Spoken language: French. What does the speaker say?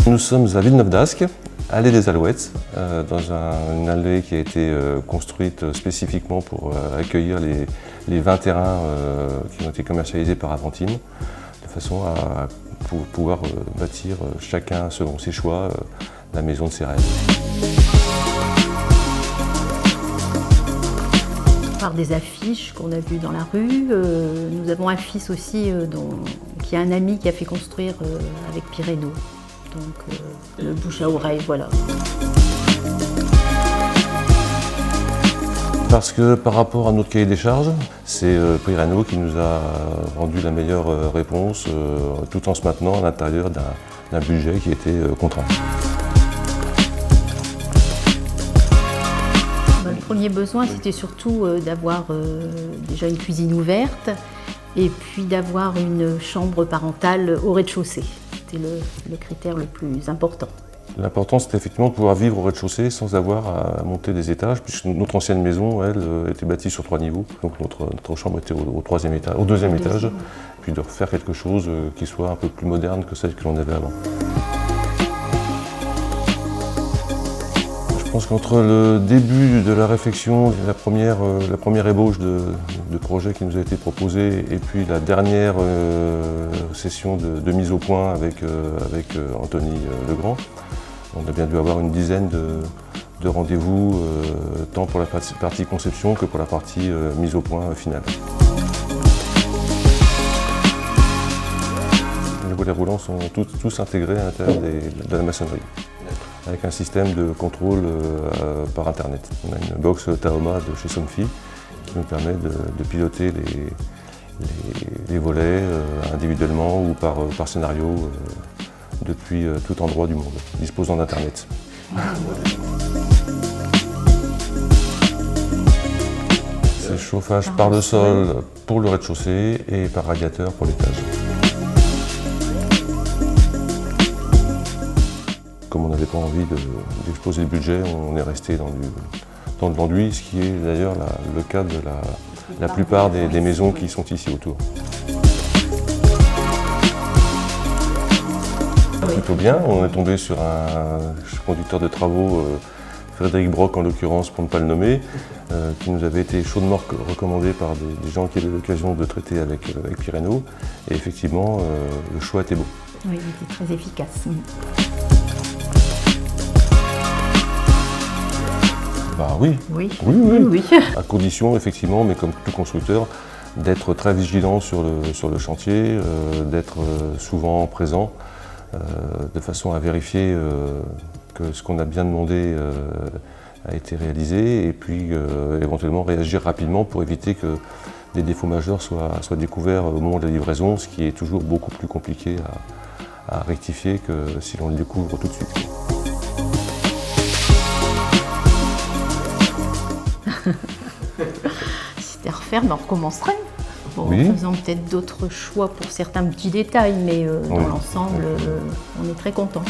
Nous sommes à Villeneuve-d'Ascq, allée des Alouettes, dans une allée qui a été construite spécifiquement pour accueillir les 20 terrains qui ont été commercialisés par Aventine, de façon à pouvoir bâtir chacun selon ses choix la maison de ses rêves. Par des affiches qu'on a vues dans la rue, nous avons un fils aussi qui a un ami qui a fait construire avec Pireno. Donc le bouche à oreille, voilà. Parce que par rapport à notre cahier des charges, c'est Pireno qui nous a rendu la meilleure réponse tout en se maintenant à l'intérieur d'un budget qui était contraint. Le premier besoin, c'était surtout d'avoir déjà une cuisine ouverte et puis d'avoir une chambre parentale au rez-de-chaussée. C'était le critère le plus important. L'important, c'était effectivement de pouvoir vivre au rez-de-chaussée sans avoir à monter des étages, puisque notre ancienne maison, elle, était bâtie sur 3 niveaux. Donc notre chambre était au deuxième étage, puis de refaire quelque chose qui soit un peu plus moderne que celle que l'on avait avant. Je pense qu'entre le début de la réflexion, la première ébauche de projet qui nous a été proposé, et puis la dernière session de mise au point avec Anthony Legrand, on a bien dû avoir une dizaine de rendez-vous, tant pour la partie conception que pour la partie mise au point finale. Les volets roulants sont tous intégrés à l'intérieur de la maçonnerie, avec un système de contrôle par internet. On a une box Tahoma de chez Somfy qui nous permet de piloter les volets individuellement ou par scénario depuis tout endroit du monde, disposant d'internet. C'est chauffage par le sol pour le rez-de-chaussée et par radiateur pour l'étage. Comme on n'avait pas envie d'exploser le budget, on est resté dans de l'enduit, ce qui est d'ailleurs le cas de la plupart des maisons qui sont ici autour. Plutôt bien, on est tombé sur un conducteur de travaux, Frédéric Brock en l'occurrence pour ne pas le nommer, qui nous avait été chaudement recommandé par des gens qui avaient l'occasion de traiter avec Pireno, et effectivement le choix était beau. Oui, il était très efficace. Bah oui. Oui. À condition, effectivement, mais comme tout constructeur, d'être très vigilant sur le chantier, d'être souvent présent, de façon à vérifier que ce qu'on a bien demandé a été réalisé, et puis éventuellement réagir rapidement pour éviter que des défauts majeurs soient découverts au moment de la livraison, ce qui est toujours beaucoup plus compliqué à rectifier que si l'on le découvre tout de suite. Si c'était à refaire, on recommencerait. Bon, Oui. En faisant peut-être d'autres choix pour certains petits détails, mais dans l'ensemble, on est très content.